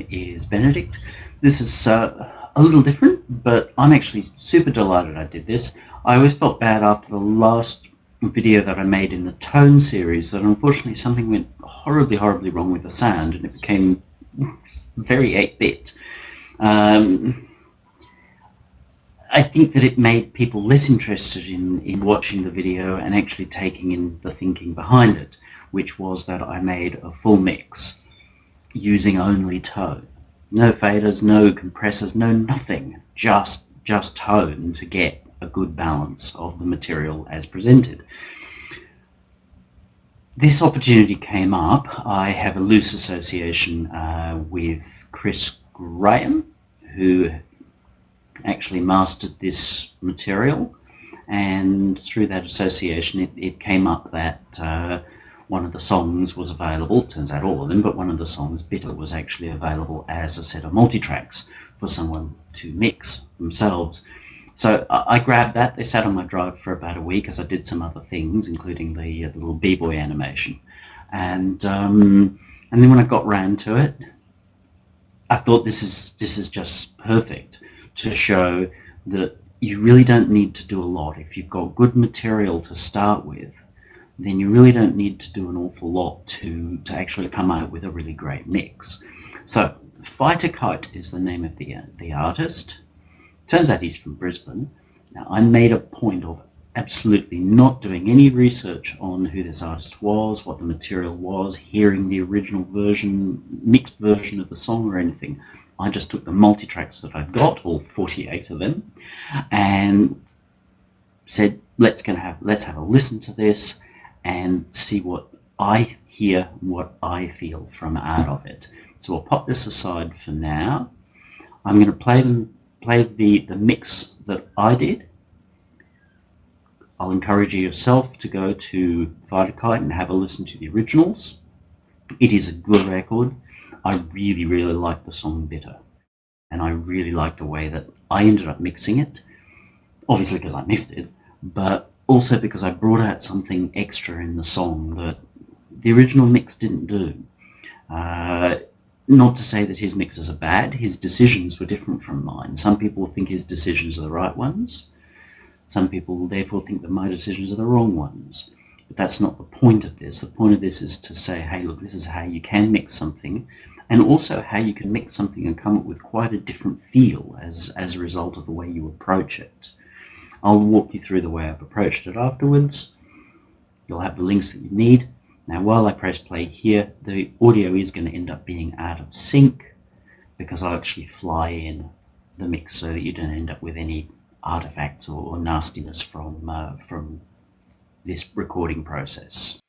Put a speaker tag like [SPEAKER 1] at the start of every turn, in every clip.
[SPEAKER 1] name is Benedict. This is a little different, but I'm actually super delighted I did this. I always felt bad after the last video that I made in the tone series that unfortunately something went horribly wrong with the sound and it became very 8-bit. I think that it made people less interested in watching the video and actually taking in the thinking behind it, which was that I made a full mix using only tone. No faders, no compressors, no nothing, just tone to get a good balance of the material as presented. This opportunity came up. I have a loose association with Chris Graham, who actually mastered this material, and through that association it came up that one of the songs was available, turns out all of them, but one of the songs, Bitter, was actually available as a set of multi-tracks for someone to mix themselves. So I grabbed that. They sat on my drive for about a week as I did some other things, including the little b-boy animation. And then when I got round to it, I thought this is just perfect to show that you really don't need to do a lot. If you've got good material to start with, then you really don't need to do an awful lot to actually come out with a really great mix. So FytaKyte is the name of the artist. Turns out he's from Brisbane. Now I made a point of absolutely not doing any research on who this artist was, what the material was, hearing the original version, mixed version of the song or anything. I just took the multi-tracks that I've got, all 48 of them, and said, let's have a listen to this and see what I hear, what I feel from out of it. So we'll pop this aside for now. I'm going to play the mix that I did. I'll encourage you yourself to go to FytaKyte and have a listen to the originals. It is a good record. I really like the song Bitter, and I really like the way that I ended up mixing it, obviously because I missed it, but also because I brought out something extra in the song that the original mix didn't do. Not to say that his mixes are bad. His decisions were different from mine. Some people think his decisions are the right ones. Some people therefore think that my decisions are the wrong ones. But that's not the point of this. The point of this is to say, hey, look, this is how you can mix something, and also how you can mix something and come up with quite a different feel as a result of the way you approach it. I'll walk you through the way I've approached it afterwards. You'll have the links that you need. Now, while I press play here, the audio is going to end up being out of sync because I'll actually fly in the mix so that you don't end up with any artifacts or nastiness from this recording process.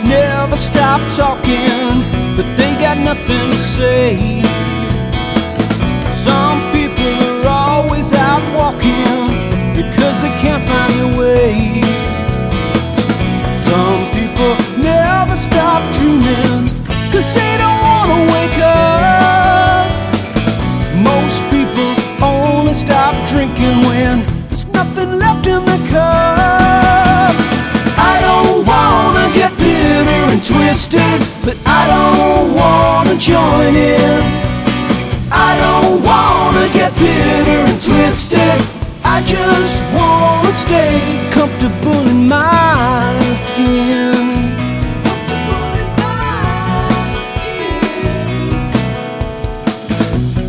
[SPEAKER 2] Never stop talking, but they got nothing to say. Some people are always out walking because they can't find their way. Some people never stop dreaming cause they don't want to wake up. Most people only stop drinking when there's nothing left in the cup. I don't wanna get bitter and twisted, but I don't wanna join in. I don't wanna get bitter and twisted, I just wanna stay comfortable in my skin.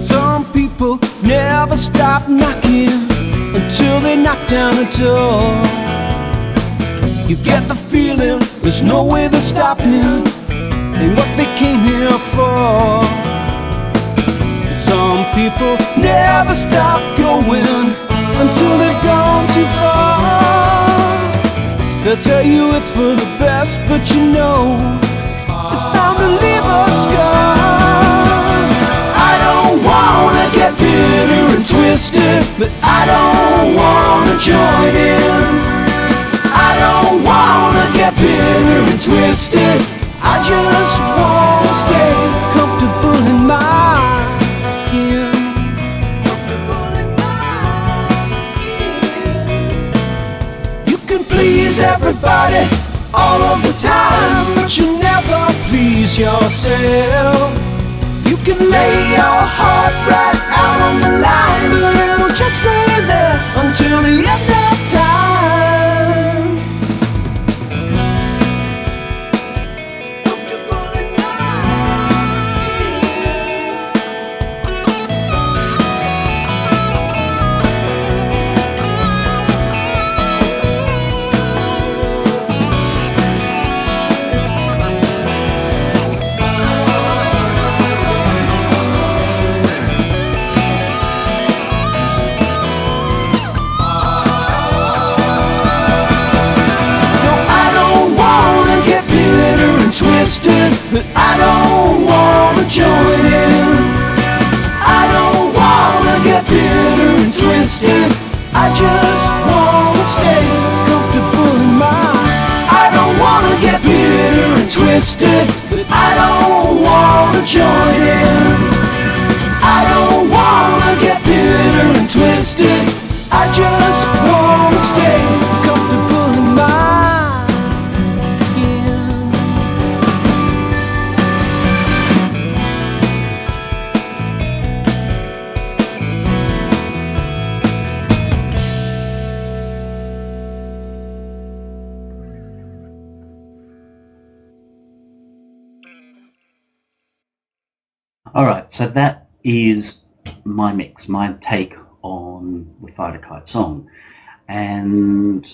[SPEAKER 2] Some people never stop knocking until they knock down the door. You get the feeling there's no way they're stopping and what they came here for. Some people never stop going until they've gone too far. They'll tell you it's for the best, but you know it's bound to leave a scar. I don't wanna get bitter and twisted, but I don't wanna join in. please everybody all of the time, but you never please yourself. You can lay your heart right out on the line, but it'll just stay there until the end of time. Comfortable in my skin. Twisted, but I don't wanna join in. I don't wanna get bitter and twisted. I just wanna stay comfortable in mine. I don't wanna get bitter and twisted, but I don't wanna join in. I don't wanna get bitter and twisted. I just wanna stay comfortable in mine.
[SPEAKER 1] Alright, so that is my mix, my take on the FytaKyte song. And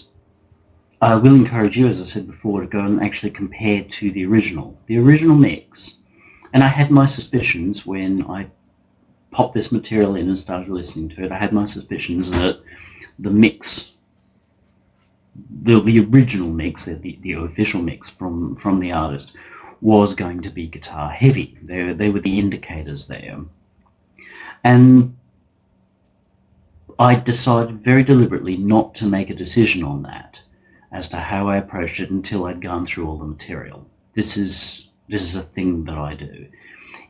[SPEAKER 1] I will encourage you, as I said before, to go and actually compare to the original. The original mix, and I had my suspicions when I popped this material in and started listening to it, I had my suspicions that the mix, the original mix, the official mix from the artist, was going to be guitar heavy. They were the indicators there. And I decided very deliberately not to make a decision on that as to how I approached it until I'd gone through all the material. This is a thing that I do.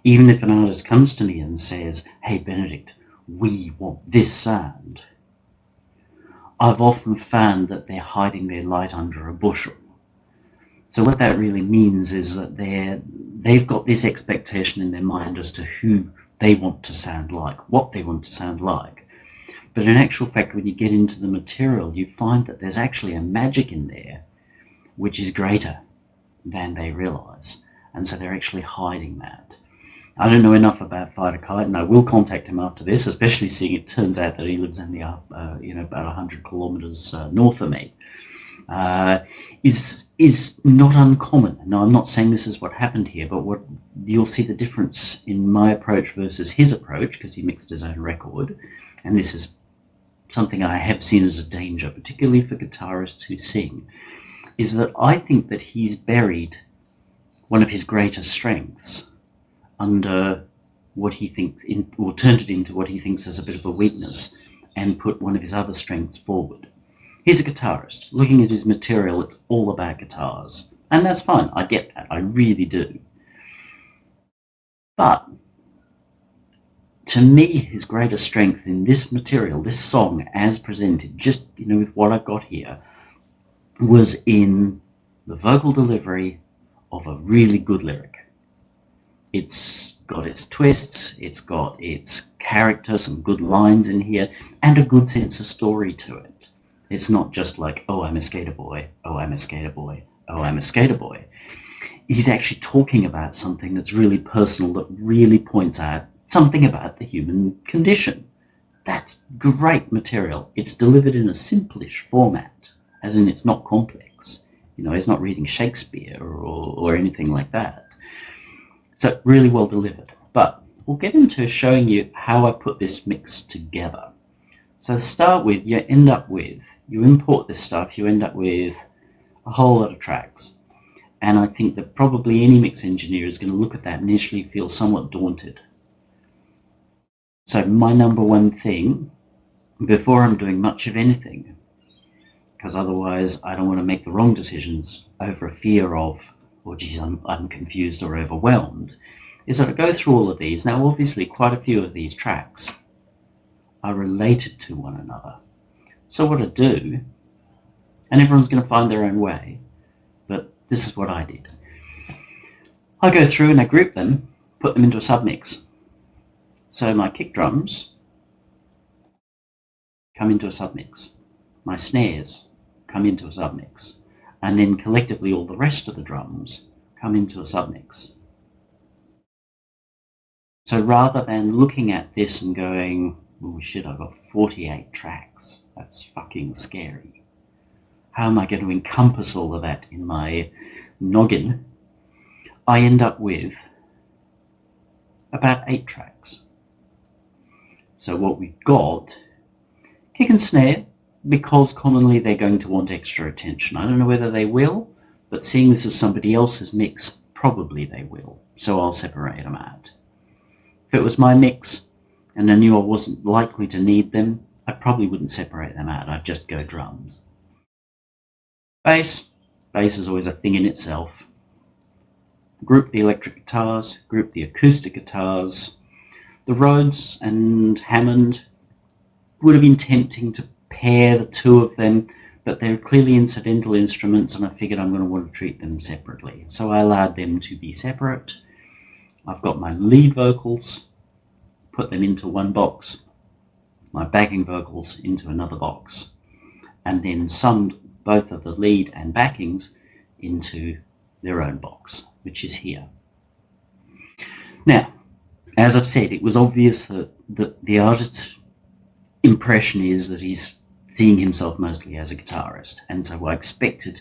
[SPEAKER 1] Even if an artist comes to me and says, "Hey Benedict, we want this sound," I've often found that they're hiding their light under a bushel. So what that really means is that they've got this expectation in their mind as to who they want to sound like, what they want to sound like. But in actual fact, when you get into the material, you find that there's actually a magic in there which is greater than they realize. And so they're actually hiding that. I don't know enough about FytaKyte, and I will contact him after this, especially seeing it turns out that he lives in the about 100 kilometers north of me. Is not uncommon. Now, I'm not saying this is what happened here, but what you'll see the difference in my approach versus his approach, because he mixed his own record, and this is something I have seen as a danger, particularly for guitarists who sing, is that I think that he's buried one of his greatest strengths under what he thinks, or turned it into what he thinks is a bit of a weakness, and put one of his other strengths forward. He's a guitarist. Looking at his material, it's all about guitars. And that's fine. I get that. I really do. But to me, his greatest strength in this material, this song as presented, just with what I've got here, was in the vocal delivery of a really good lyric. It's got its twists, it's got its character, some good lines in here, and a good sense of story to it. It's not just like, oh, I'm a skater boy, oh, I'm a skater boy, oh, I'm a skater boy. He's actually talking about something that's really personal, that really points out something about the human condition. That's great material. It's delivered in a simplish format, as in it's not complex. He's not reading Shakespeare or anything like that. So really well delivered. But we'll get into showing you how I put this mix together. So to start with, you import this stuff, you end up with a whole lot of tracks. And I think that probably any mix engineer is going to look at that and initially feel somewhat daunted. So my number one thing, before I'm doing much of anything, because otherwise I don't want to make the wrong decisions over a fear of, oh geez, I'm confused or overwhelmed, is that I go through all of these. Now obviously quite a few of these tracks are related to one another. So what I do And everyone's going to find their own way. But this is what I did. I go through and I group them, put them into a submix. So my kick drums come into a submix. My snares come into a submix. And then collectively all the rest of the drums come into a submix. So rather than looking at this and going, oh shit, I've got 48 tracks, that's fucking scary. How am I going to encompass all of that in my noggin? I end up with about 8 tracks. So what we've got, kick and snare, because commonly they're going to want extra attention. I don't know whether they will, but seeing this as somebody else's mix, probably they will. So I'll separate them out. If it was my mix and I knew I wasn't likely to need them, I probably wouldn't separate them out. I'd just go drums. Bass is always a thing in itself. Group the electric guitars, group the acoustic guitars. The Rhodes and Hammond would have been tempting to pair the two of them, but they're clearly incidental instruments and I figured I'm going to want to treat them separately. So I allowed them to be separate. I've got my lead vocals, put them into one box, my backing vocals into another box, and then summed both of the lead and backings into their own box, which is here. Now, as I've said, it was obvious that the artist's impression is that he's seeing himself mostly as a guitarist, and so I expected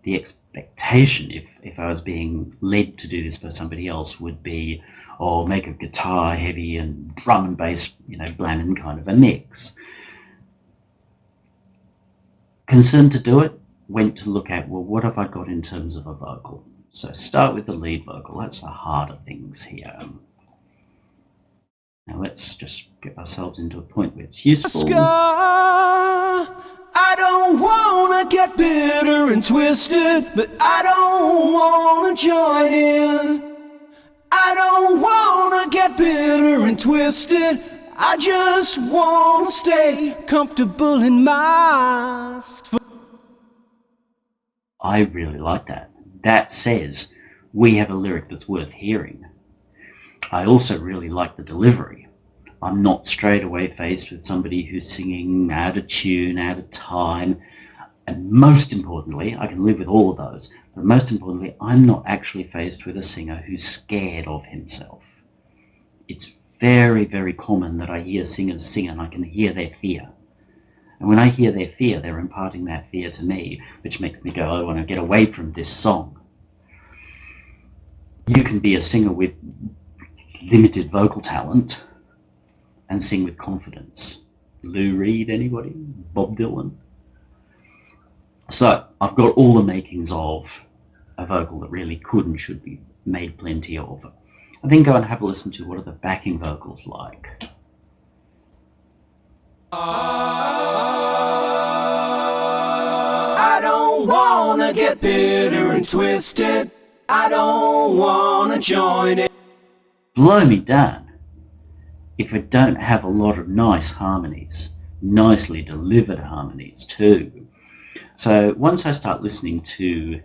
[SPEAKER 1] the expectation, if I was being led to do this by somebody else, would be, oh, make a guitar heavy and drum and bass, bland kind of a mix. Concerned to do it, went to look at, well, what have I got in terms of a vocal? So start with the lead vocal. That's the harder things here. Now let's just get ourselves into a point where it's useful.
[SPEAKER 2] I don't wanna get bitter and twisted, but I don't wanna join in. I don't wanna get bitter and twisted, I just wanna stay comfortable in my...
[SPEAKER 1] I really like that. That says we have a lyric that's worth hearing. I also really like the delivery. I'm not straight away faced with somebody who's singing out of tune, out of time, and most importantly, I can live with all of those, but most importantly, I'm not actually faced with a singer who's scared of himself. It's very, very common that I hear singers sing and I can hear their fear. And when I hear their fear, they're imparting that fear to me, which makes me go, I want to get away from this song. You can be a singer with limited vocal talent and sing with confidence. Lou Reed, anybody? Bob Dylan? So, I've got all the makings of a vocal that really could and should be made plenty of. I then go and have a listen to what are the backing vocals like.
[SPEAKER 2] I don't wanna get bitter and twisted, I don't wanna join it.
[SPEAKER 1] Blow me down if I don't have a lot of nice harmonies, nicely delivered harmonies too. So once I start listening to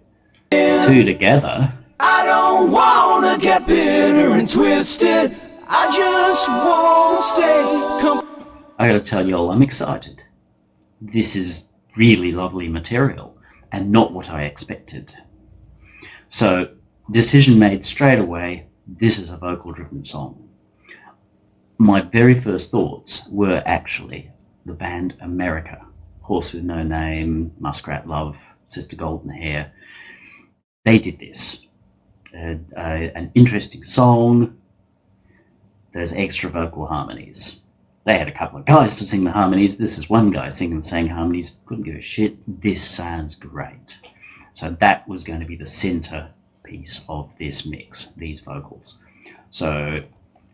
[SPEAKER 1] two together,
[SPEAKER 2] I don't wanna get bitter and twisted, I just wanna stay
[SPEAKER 1] I gotta tell you all, I'm excited. This is really lovely material and not what I expected. So, decision made straight away, this is a vocal driven song. My very first thoughts were actually the band America, Horse with No Name, Muskrat Love, Sister Golden Hair. They did this. An interesting song, there's extra vocal harmonies. They had a couple of guys to sing the harmonies. This is one guy singing and saying harmonies. Couldn't give a shit. This sounds great. So that was going to be the center piece of this mix, these vocals. So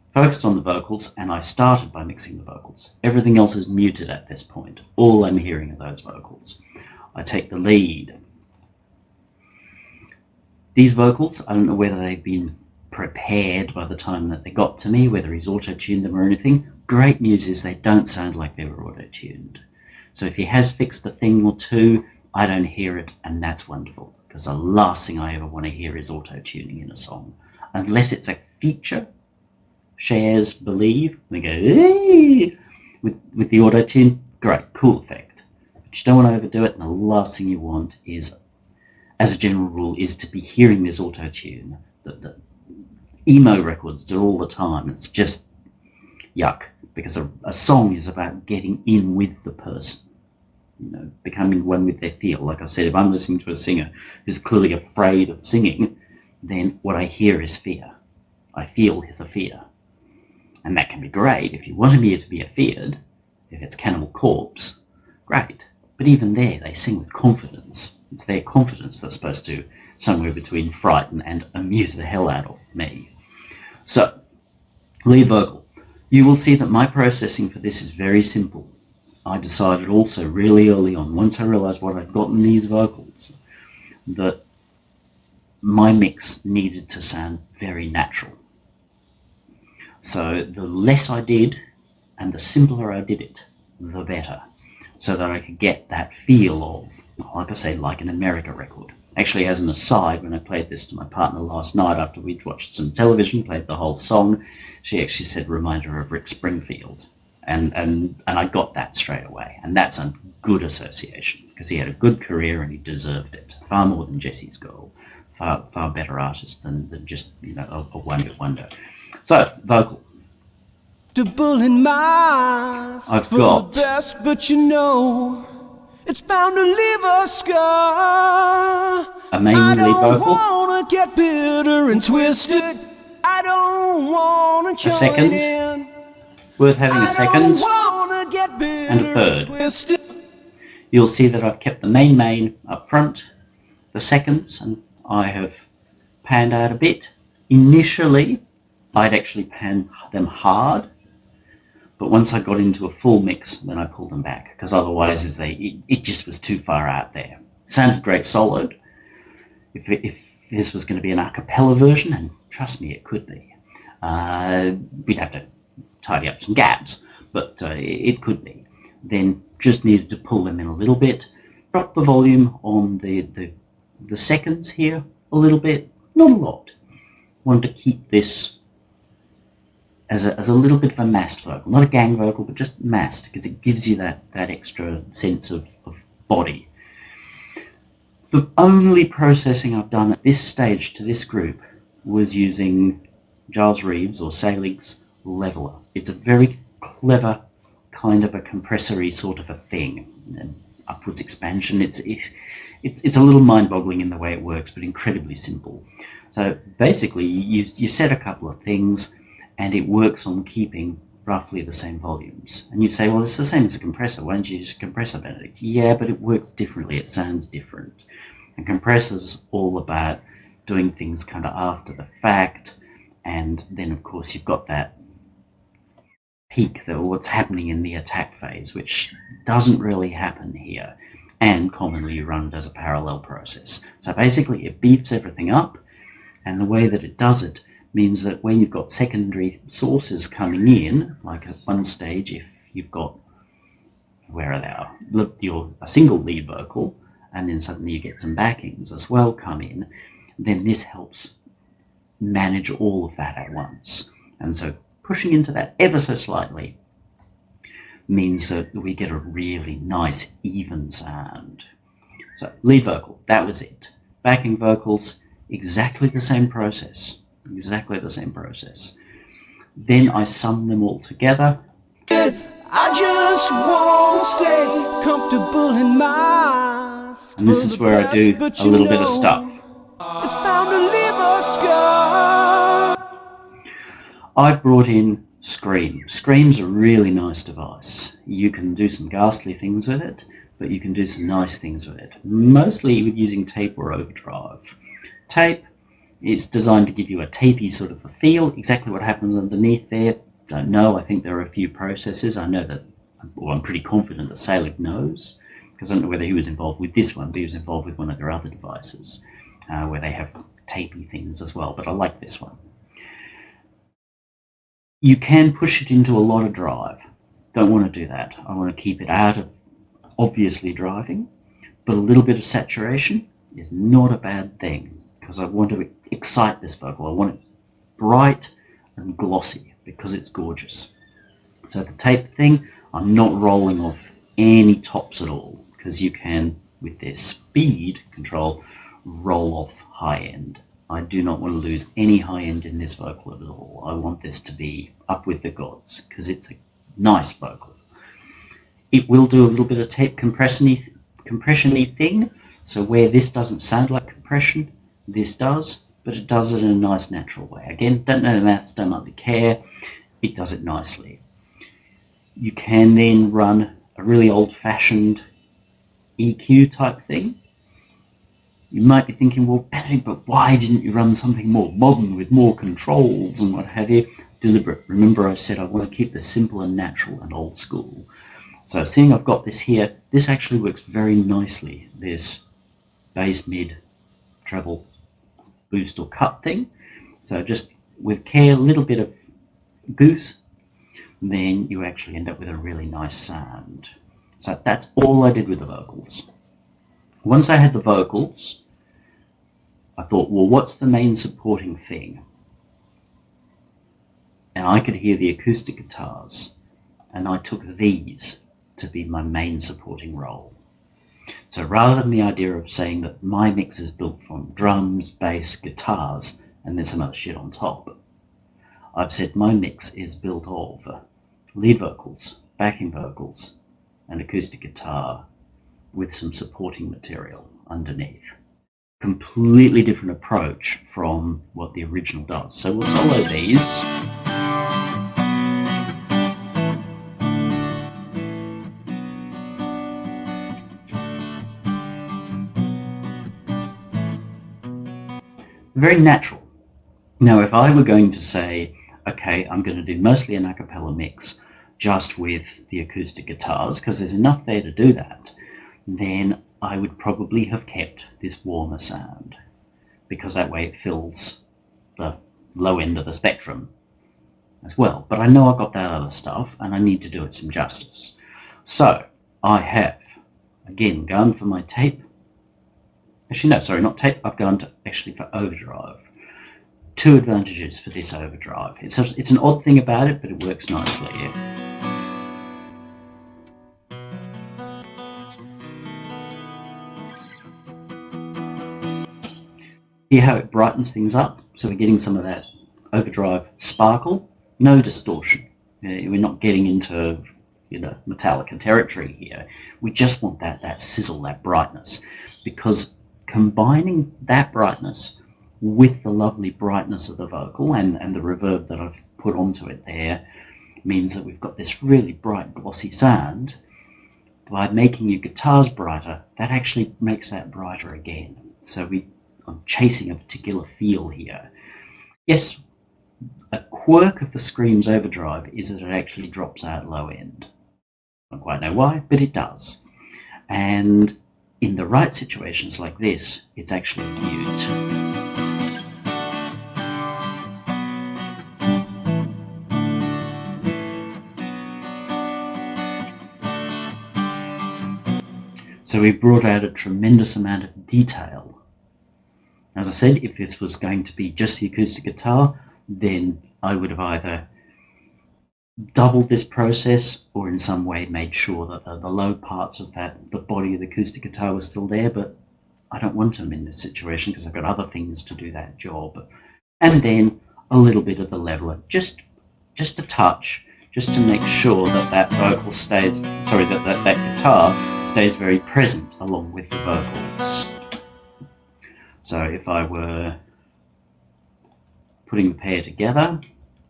[SPEAKER 1] focused on the vocals, and I started by mixing the vocals. Everything else is muted at this point. All I'm hearing are those vocals. I take the lead. These vocals, I don't know whether they've been prepared by the time that they got to me, whether he's auto-tuned them or anything. Great news is they don't sound like they were auto-tuned. So if he has fixed a thing or two, I don't hear it, and that's wonderful, because the last thing I ever want to hear is auto-tuning in a song. Unless it's a feature, shares, believe, we go, eee! With the auto-tune, great, cool effect. But you don't want to overdo it, and the last thing you want is, as a general rule, is to be hearing this auto-tune that emo records do all the time. It's just yuck, because a song is about getting in with the person, becoming one with their feel. Like I said, if I'm listening to a singer who's clearly afraid of singing, then what I hear is fear. I feel the fear. And that can be great. If you want me to be afeared, if it's Cannibal Corpse, great. But even there, they sing with confidence. It's their confidence that's supposed to, somewhere between frighten and amuse the hell out of me. So, lead vocal. You will see that my processing for this is very simple. I decided also really early on, once I realized what I'd got in these vocals, that my mix needed to sound very natural. So the less I did and the simpler I did it, the better, so that I could get that feel of, like I say, like an America record. Actually, as an aside, when I played this to my partner last night after we'd watched some television, played the whole song, she actually said, remind her of Rick Springfield. And I got that straight away. And that's a good association, because he had a good career and he deserved it. Far more than Jesse's Girl. Far better artist than just, a one-hit wonder. So, vocal.
[SPEAKER 2] The bull in my
[SPEAKER 1] I've got
[SPEAKER 2] the best, but it's bound to leave a scar.
[SPEAKER 1] a main lead vocal,
[SPEAKER 2] I don't wanna get bitter and twisted. I don't wanna join
[SPEAKER 1] a second,
[SPEAKER 2] in.
[SPEAKER 1] worth having a second, and a third.
[SPEAKER 2] Twisted.
[SPEAKER 1] You'll see that I've kept the main up front, the seconds, and I have panned out a bit. Initially, I'd actually panned them hard, but once I got into a full mix, then I pulled them back, because otherwise it just was too far out there. It sounded great soloed. If this was going to be an a cappella version, and trust me, it could be, we'd have to tidy up some gaps, but it could be. Then just needed to pull them in a little bit, drop the volume on the seconds here a little bit, not a lot. Wanted to keep this as a little bit of a massed vocal, not a gang vocal, but just massed, because it gives you that extra sense of body. The only processing I've done at this stage to this group was using Giles Reeves or Salig's leveler. It's a very clever kind of a compressor-y sort of a thing. Upwards expansion. It's a little mind-boggling in the way it works, but incredibly simple. So basically, you set a couple of things, and it works on keeping roughly the same volumes. And you'd say, well, it's the same as a compressor. Why don't you use a compressor, Benedict? Yeah, but it works differently. It sounds different. And compressor's all about doing things kind of after the fact, and then, of course, you've got that peak, what's happening in the attack phase, which doesn't really happen here, and commonly you run it as a parallel process. So basically it beefs everything up, and the way that it does it means that when you've got secondary sources coming in, like at one stage, if you've got, where are they? A single lead vocal, and then suddenly you get some backings as well come in, then this helps manage all of that at once. And so pushing into that ever so slightly means that we get a really nice, even sound. So, lead vocal, that was it. Backing vocals, exactly the same process. Exactly the same process. Then I sum them all together.
[SPEAKER 2] I just want to stay comfortable in my skin.
[SPEAKER 1] And this is where I do a little bit of stuff.
[SPEAKER 2] It's bound to leave a scar.
[SPEAKER 1] I've brought in Scream. Scream's a really nice device. You can do some ghastly things with it, but you can do some nice things with it, mostly with using tape or overdrive. Tape is designed to give you a tapey sort of a feel. Exactly what happens underneath there, don't know. I think there are a few processes. I know that, well, I'm pretty confident that Salig knows, because I don't know whether he was involved with this one, but he was involved with one of their other devices, where they have tapey things as well, but I like this one. You can push it into a lot of drive. Don't want to do that. I want to keep it out of obviously driving, But a little bit of saturation is not a bad thing, because I want to excite this vocal. I want it bright and glossy because it's gorgeous. So the tape thing, I'm not rolling off any tops at all, because you can, with their speed control, roll off high end. I do not want to lose any high end in this vocal at all. I want this to be up with the gods, because it's a nice vocal. It will do a little bit of tape compression-y thing, so where this doesn't sound like compression, this does, but it does it in a nice natural way. Again, don't know the maths, don't really care, it does it nicely. You can then run a really old-fashioned EQ type thing. You might be thinking, well, Barry, but why didn't you run something more modern with more controls and what have you? Deliberate. Remember I said I want to keep this simple and natural and old school. So seeing I've got this here, this actually works very nicely. This bass, mid, treble, boost or cut thing. So just with care, a little bit of goose, then you actually end up with a really nice sound. So that's all I did with the vocals. Once I had the vocals, I thought, well, what's the main supporting thing? And I could hear the acoustic guitars, and I took these to be my main supporting role. So rather than the idea of saying that my mix is built from drums, bass, guitars, and there's some other shit on top, I've said my mix is built of lead vocals, backing vocals, and acoustic guitar with some supporting material underneath. Completely different approach from what the original does. So we'll solo these. Very natural. Now, if I were going to say, okay, I'm going to do mostly an a cappella mix just with the acoustic guitars, because there's enough there to do that, then I would probably have kept this warmer sound, because that way it fills the low end of the spectrum as well. But I know I've got that other stuff, and I need to do it some justice. So I have, again, gone for my tape. Actually, no, sorry, not tape. I've gone to actually for overdrive. Two advantages for this overdrive. It's an odd thing about it, but it works nicely. See how it brightens things up? So we're getting some of that overdrive sparkle. No distortion. We're not getting into, Metallica territory here. We just want that sizzle, that brightness, because combining that brightness with the lovely brightness of the vocal and the reverb that I've put onto it there means that we've got this really bright, glossy sound. By making your guitars brighter, that actually makes that brighter again. So I'm chasing a particular feel here. Yes, a quirk of the Scream's overdrive is that it actually drops out low end. I don't quite know why, but it does. And in the right situations like this, it's actually a beaut. So we brought out a tremendous amount of detail. As I said, if this was going to be just the acoustic guitar, then I would have either doubled this process or in some way made sure that the low parts of the body of the acoustic guitar was still there, but I don't want them in this situation because I've got other things to do that job. And then a little bit of the leveler, just a touch, just to make sure that vocal stays, that guitar stays very present along with the vocals. So if I were putting the pair together.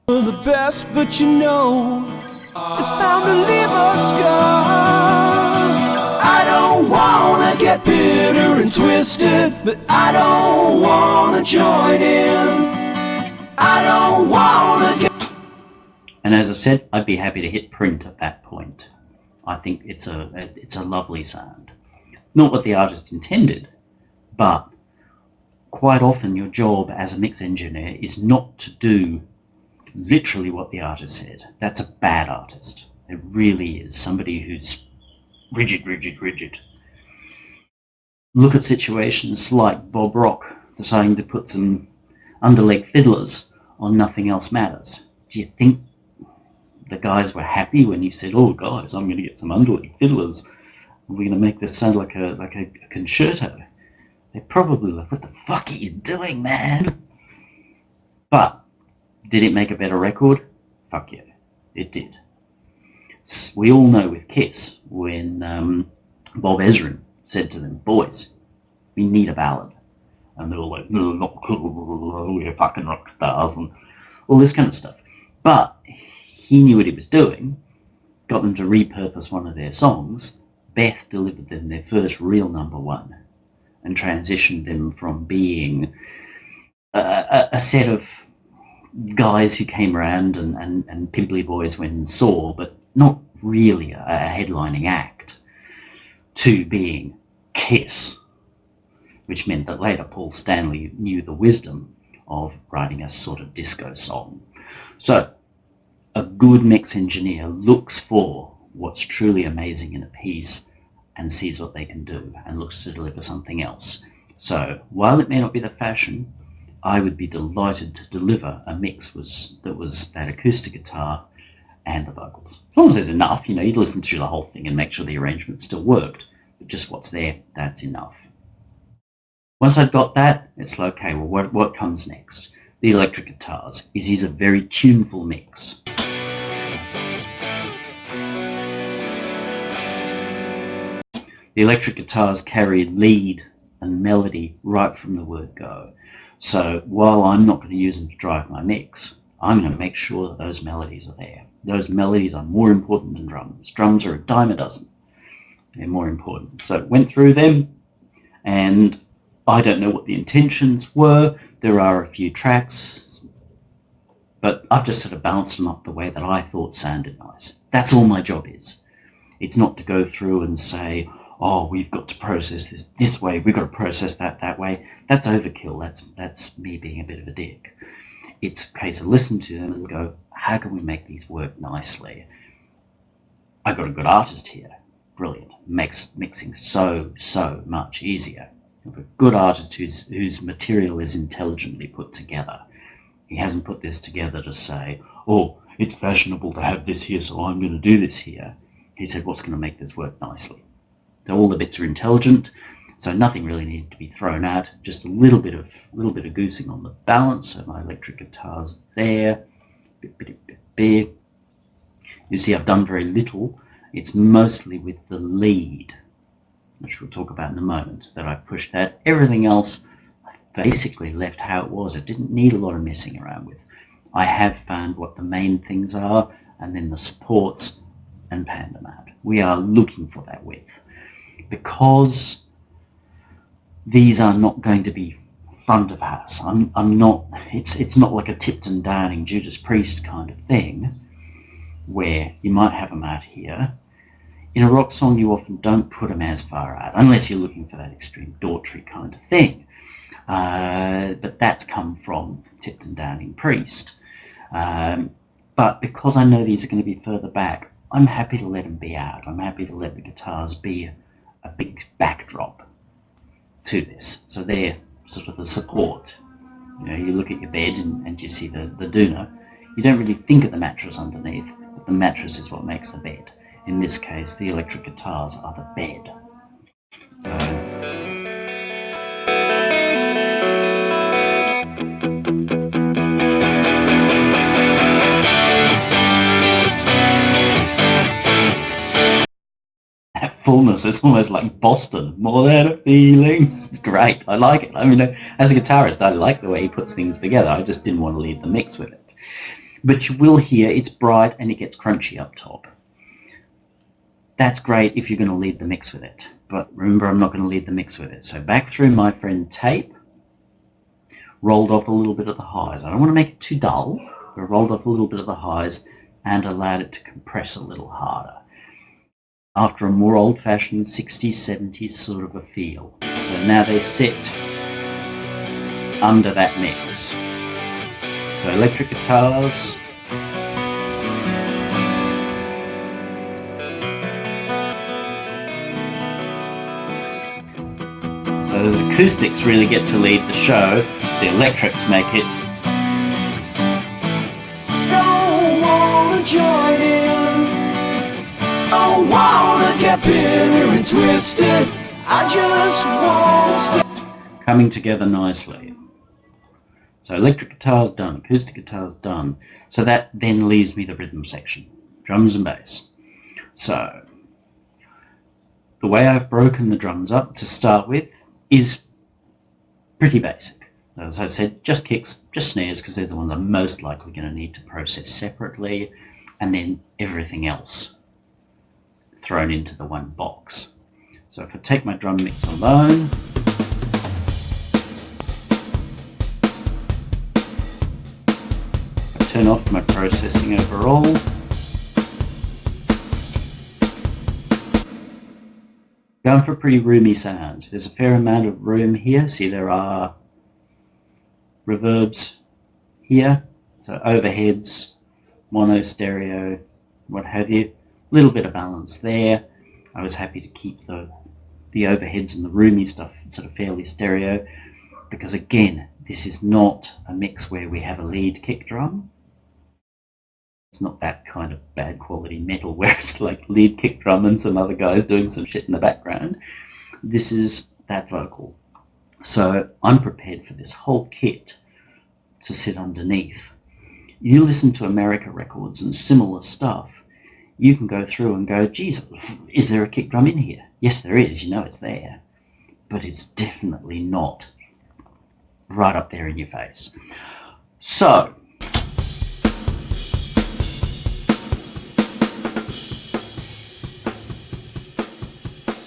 [SPEAKER 2] The best, but it's bound to leave a scar. I don't wanna get bitter and twisted, but I don't wanna join in. I don't wanna get.
[SPEAKER 1] And as I've said, I'd be happy to hit print at that point. I think it's a lovely sound. Not what the artist intended, but quite often your job as a mix engineer is not to do literally what the artist said. That's a bad artist. It really is somebody who's rigid. look at situations like Bob Rock deciding to put some underleg fiddlers on Nothing Else Matters. Do you think the guys were happy when he said, "Oh, guys, I'm going to get some underleg fiddlers. We're going to make this sound like a concerto"? They're probably like, "What the fuck are you doing, man?" But did it make a better record? Fuck yeah, it did. We all know with Kiss when Bob Ezrin said to them, "Boys, we need a ballad," and they were like, "No, not cool. We're fucking rock stars," and all this kind of stuff. But he knew what he was doing, got them to repurpose one of their songs. Beth delivered them their first real number one and transitioned them from being a set of guys who came around and pimply boys went and saw, but not really a headlining act, to being Kiss, which meant that later Paul Stanley knew the wisdom of writing a sort of disco song. So a good mix engineer looks for what's truly amazing in a piece and sees what they can do and looks to deliver something else. So while it may not be the fashion, I would be delighted to deliver a mix that was that acoustic guitar and the vocals. As long as there's enough, you'd listen through the whole thing and make sure the arrangement still worked. But just what's there, that's enough. Once I'd got that, it's like, okay, well, what comes next? The electric guitars is a very tuneful mix. The electric guitars carry lead and melody right from the word go. So while I'm not going to use them to drive my mix, I'm going to make sure that those melodies are there. Those melodies are more important than drums. Drums are a dime a dozen. They're more important. So went through them, and I don't know what the intentions were. There are a few tracks, but I've just sort of balanced them up the way that I thought sounded nice. That's all my job is. It's not to go through and say, "Oh, we've got to process this way, we've got to process that way." That's overkill. That's me being a bit of a dick. It's a case of listen to them and go, how can we make these work nicely? I've got a good artist here. Brilliant. Makes mixing so much easier. You have a good artist whose material is intelligently put together. He hasn't put this together to say, "Oh, it's fashionable to have this here, so I'm going to do this here." He said, "What's going to make this work nicely?" So all the bits are intelligent, so nothing really needed to be thrown out. Just a little bit of goosing on the balance. So my electric guitar's there. Bit. You see, I've done very little. It's mostly with the lead, which we'll talk about in a moment, that I've pushed that. Everything else, I've basically left how it was. It didn't need a lot of messing around with. I have found what the main things are, and then the supports, and panned them out. We are looking for that width, because these are not going to be front of house. I'm not. It's not like a Tipton Downing Judas Priest kind of thing, where you might have them out here. In a rock song, you often don't put them as far out, unless you're looking for that extreme Daughtry kind of thing. But that's come from Tipton Downing Priest. But because I know these are going to be further back, I'm happy to let them be out. I'm happy to let the guitars be a big backdrop to this. So they're sort of the support. You look at your bed and you see the doona. You don't really think of the mattress underneath, but the mattress is what makes the bed. In this case, the electric guitars are the bed. So that fullness, it's almost like Boston, more than a feelings. It's great. I like it. I mean, as a guitarist, I like the way he puts things together. I just didn't want to leave the mix with it. But you will hear it's bright and it gets crunchy up top. That's great if you're going to lead the mix with it. But remember, I'm not going to lead the mix with it. So back through my friend tape, rolled off a little bit of the highs. I don't want to make it too dull, but rolled off a little bit of the highs and allowed it to compress a little harder. After a more old-fashioned 60s, 70s sort of a feel. So now they sit under that mix. So electric guitars. So those acoustics really get to lead the show, the electrics make it.
[SPEAKER 2] Don't wanna join in, don't wanna get bitter and twisted, I just want to stay.
[SPEAKER 1] Coming together nicely. So electric guitar's done, acoustic guitar's done. So that then leaves me the rhythm section, drums and bass. So the way I've broken the drums up to start with is pretty basic. As I said, just kicks, just snares, because they're the ones I'm most likely going to need to process separately, and then everything else thrown into the one box. So if I take my drum mix alone, turn off my processing overall. Going for a pretty roomy sound. There's a fair amount of room here. See, there are reverbs here, so overheads, mono, stereo, what have you. A little bit of balance there. I was happy to keep the overheads and the roomy stuff sort of fairly stereo, because again, this is not a mix where we have a lead kick drum. It's not that kind of bad quality metal where it's like lead kick drum and some other guys doing some shit in the background. This is that vocal. So I'm prepared for this whole kit to sit underneath. You listen to America records and similar stuff, you can go through and go, geez, is there a kick drum in here? Yes, there is, you know it's there. But it's definitely not right up there in your face. So,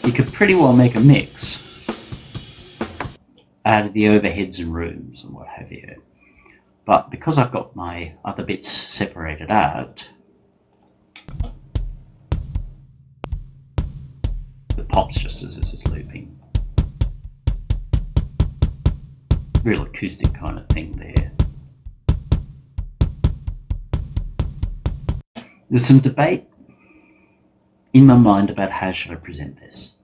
[SPEAKER 1] you could pretty well make a mix out of the overheads and rooms and what have you. But because I've got my other bits separated out, the pops just as this is looping. Real acoustic kind of thing there. There's some debate in my mind about how should I present this.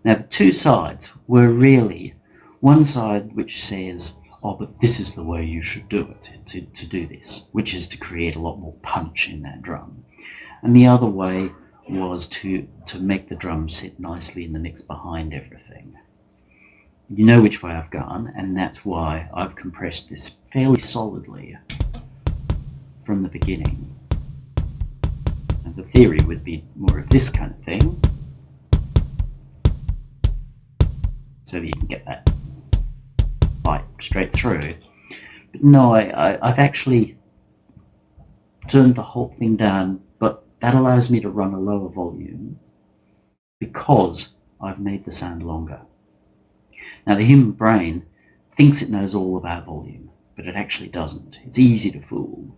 [SPEAKER 1] Now the two sides were really one side which says, oh, but this is the way you should do it, to do this, which is to create a lot more punch in that drum. And the other way was to make the drum sit nicely in the mix behind everything. You know which way I've gone, and that's why I've compressed this fairly solidly from the beginning. And the theory would be more of this kind of thing, so that you can get that bite straight through. But no, I've actually turned the whole thing down, but that allows me to run a lower volume because I've made the sound longer. Now the human brain thinks it knows all about volume, but it actually doesn't. It's easy to fool.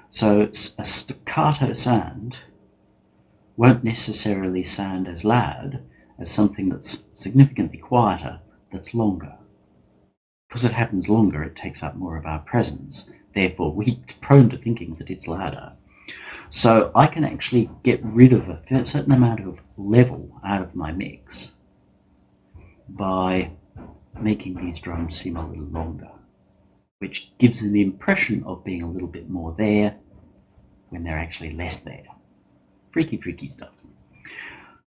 [SPEAKER 1] So it's a staccato sound won't necessarily sound as loud as something that's significantly quieter that's longer. Because it happens longer, it takes up more of our presence. Therefore, we're prone to thinking that it's louder. So I can actually get rid of a certain amount of level out of my mix by making these drums seem a little longer, which gives them the impression of being a little bit more there when they're actually less there. Freaky, freaky stuff.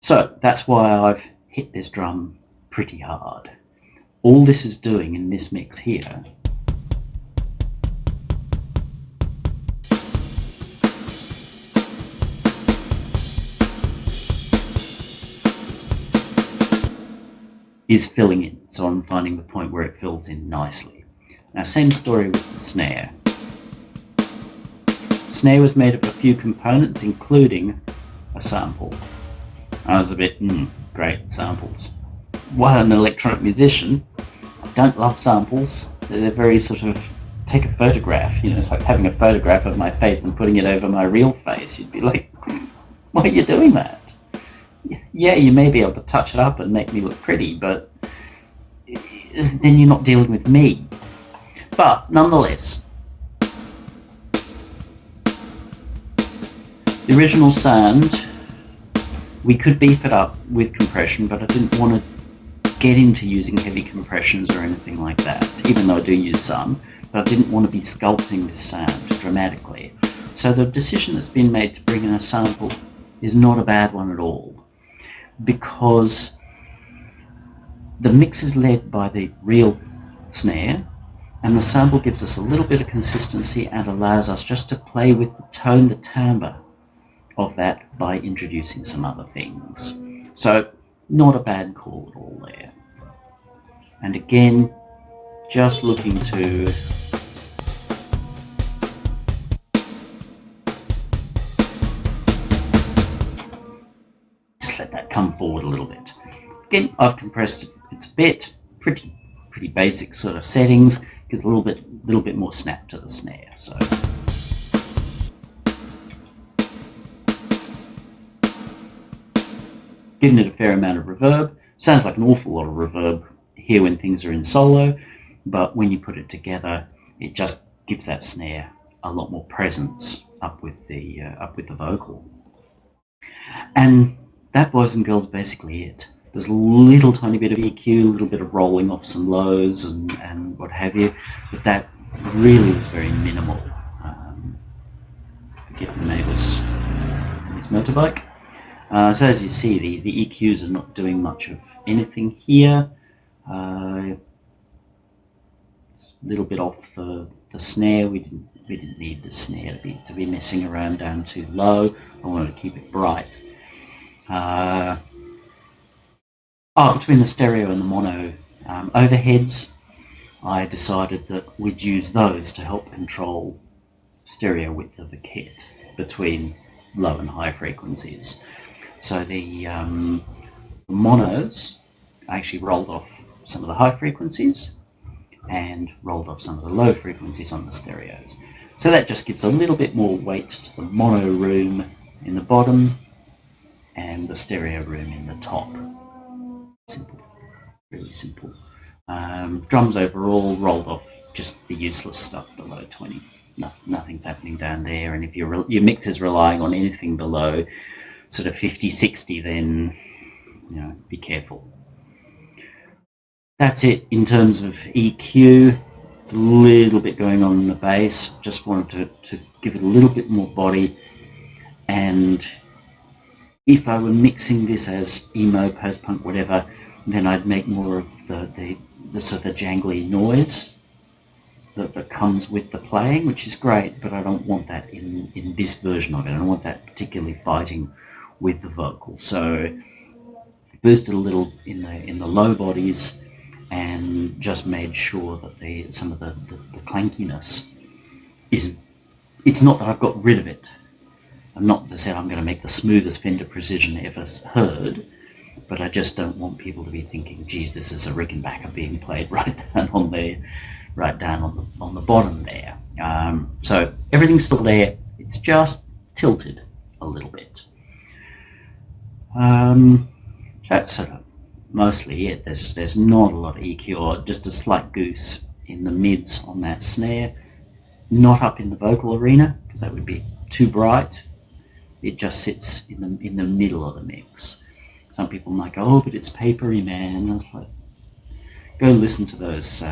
[SPEAKER 1] So that's why I've hit this drum pretty hard. All this is doing in this mix here is filling in. So I'm finding the point where it fills in nicely. Now, same story with the snare. Snare was made of a few components, including a sample. I was a bit, great, samples. While an electronic musician, I don't love samples. They're very sort of, take a photograph, you know, it's like having a photograph of my face and putting it over my real face. You'd be like, why are you doing that? Yeah, you may be able to touch it up and make me look pretty, but then you're not dealing with me. But nonetheless, the original sound, we could beef it up with compression, but I didn't want to get into using heavy compressions or anything like that, even though I do use some, but I didn't want to be sculpting this sound dramatically. So the decision that's been made to bring in a sample is not a bad one at all, because the mix is led by the real snare, and the sample gives us a little bit of consistency and allows us just to play with the tone, the timbre of that by introducing some other things. So not a bad call at all there. And again, just looking to just let that come forward a little bit. Again, I've compressed it a bit, pretty basic sort of settings, gives a little bit more snap to the snare. So giving it a fair amount of reverb. Sounds like an awful lot of reverb here when things are in solo, but when you put it together, it just gives that snare a lot more presence up with the vocal. And that, boys and girls, basically it. There's a little tiny bit of EQ, a little bit of rolling off some lows and what have you, but that really was very minimal. Forgive the neighbours on his motorbike. So as you see, the EQs are not doing much of anything here. It's a little bit off the snare. We didn't need the snare to be messing around down too low. I wanted to keep it bright. Between the stereo and the mono overheads, I decided that we'd use those to help control stereo width of the kit between low and high frequencies. So the monos, I actually rolled off some of the high frequencies and rolled off some of the low frequencies on the stereos. So that just gives a little bit more weight to the mono room in the bottom and the stereo room in the top. Simple, really simple. Drums overall rolled off just the useless stuff below 20. Nothing's happening down there, and if your mix is relying on anything below sort of 50, 60, then be careful. That's it in terms of EQ. It's a little bit going on in the bass. Just wanted to give it a little bit more body, and if I were mixing this as emo, post-punk, whatever, then I'd make more of the sort of jangly noise that comes with the playing, which is great, but I don't want that in this version of it. I don't want that particularly fighting with the vocals. So boosted a little in the low bodies and just made sure that some of the clankiness isn't. It's not that I've got rid of it. I'm not to say I'm going to make the smoothest Fender Precision ever heard, but I just don't want people to be thinking, geez, this is a Rickenbacker being played right down on the bottom there. So everything's still there. It's just tilted a little bit. That's sort of mostly it. There's not a lot of EQ, or just a slight goose in the mids on that snare. Not up in the vocal arena, because that would be too bright. It just sits in the middle of the mix. Some people might go, oh, but it's papery, man. And it's like, go listen to those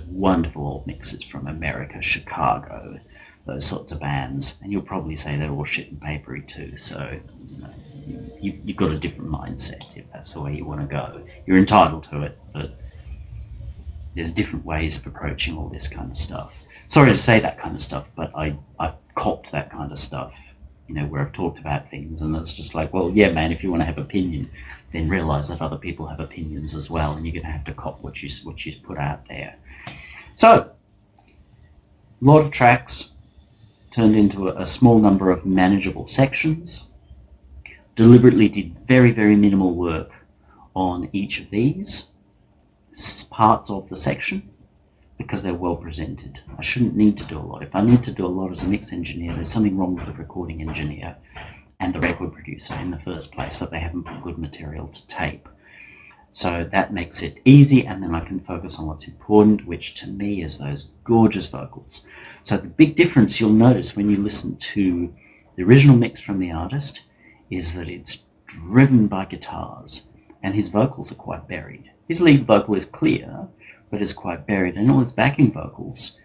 [SPEAKER 1] wonderful old mixes from America, Chicago, those sorts of bands, and you'll probably say they're all shit and papery too. So you've got a different mindset if that's the way you want to go. You're entitled to it, but there's different ways of approaching all this kind of stuff. Sorry to say that kind of stuff, but I've copped that kind of stuff. Where I've talked about things, and it's just like, well, yeah, man, if you want to have opinion, then realize that other people have opinions as well, and you're going to have to cop what you put out there. So, a lot of tracks turned into a small number of manageable sections. Deliberately did very, very minimal work on each of these parts of the section, because they're well presented. I shouldn't need to do a lot. If I need to do a lot as a mix engineer, there's something wrong with the recording engineer and the record producer in the first place, that they haven't put good material to tape. So that makes it easy, and then I can focus on what's important, which to me is those gorgeous vocals. So the big difference you'll notice when you listen to the original mix from the artist is that it's driven by guitars, and his vocals are quite buried. His lead vocal is clear, but is quite buried, and all his backing vocals,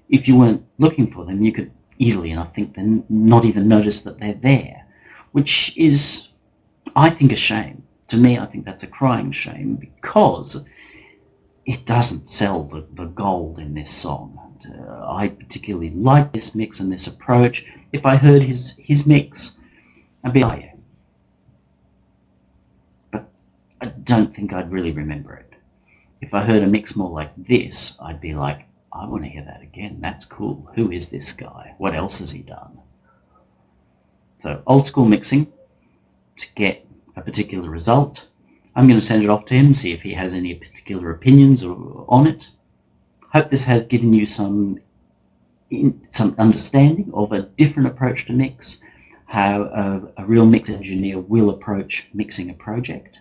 [SPEAKER 1] if you weren't looking for them, you could easily enough think then not even notice that they're there, which is, I think, a shame. To me, I think that's a crying shame, because it doesn't sell the gold in this song. I particularly like this mix and this approach. If I heard his mix, I'd be like, yeah. But I don't think I'd really remember it. If I heard a mix more like this, I'd be like, I want to hear that again. That's cool. Who is this guy? What else has he done? So old school mixing to get a particular result. I'm going to send it off to him, see if he has any particular opinions on it. Hope this has given you some understanding of a different approach to mix, how a real mix engineer will approach mixing a project,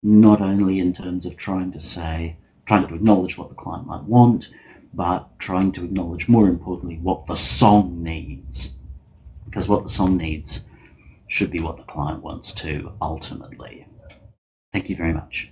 [SPEAKER 1] not only in terms of trying to acknowledge what the client might want, but trying to acknowledge, more importantly, what the song needs. Because what the song needs should be what the client wants too, ultimately. Thank you very much.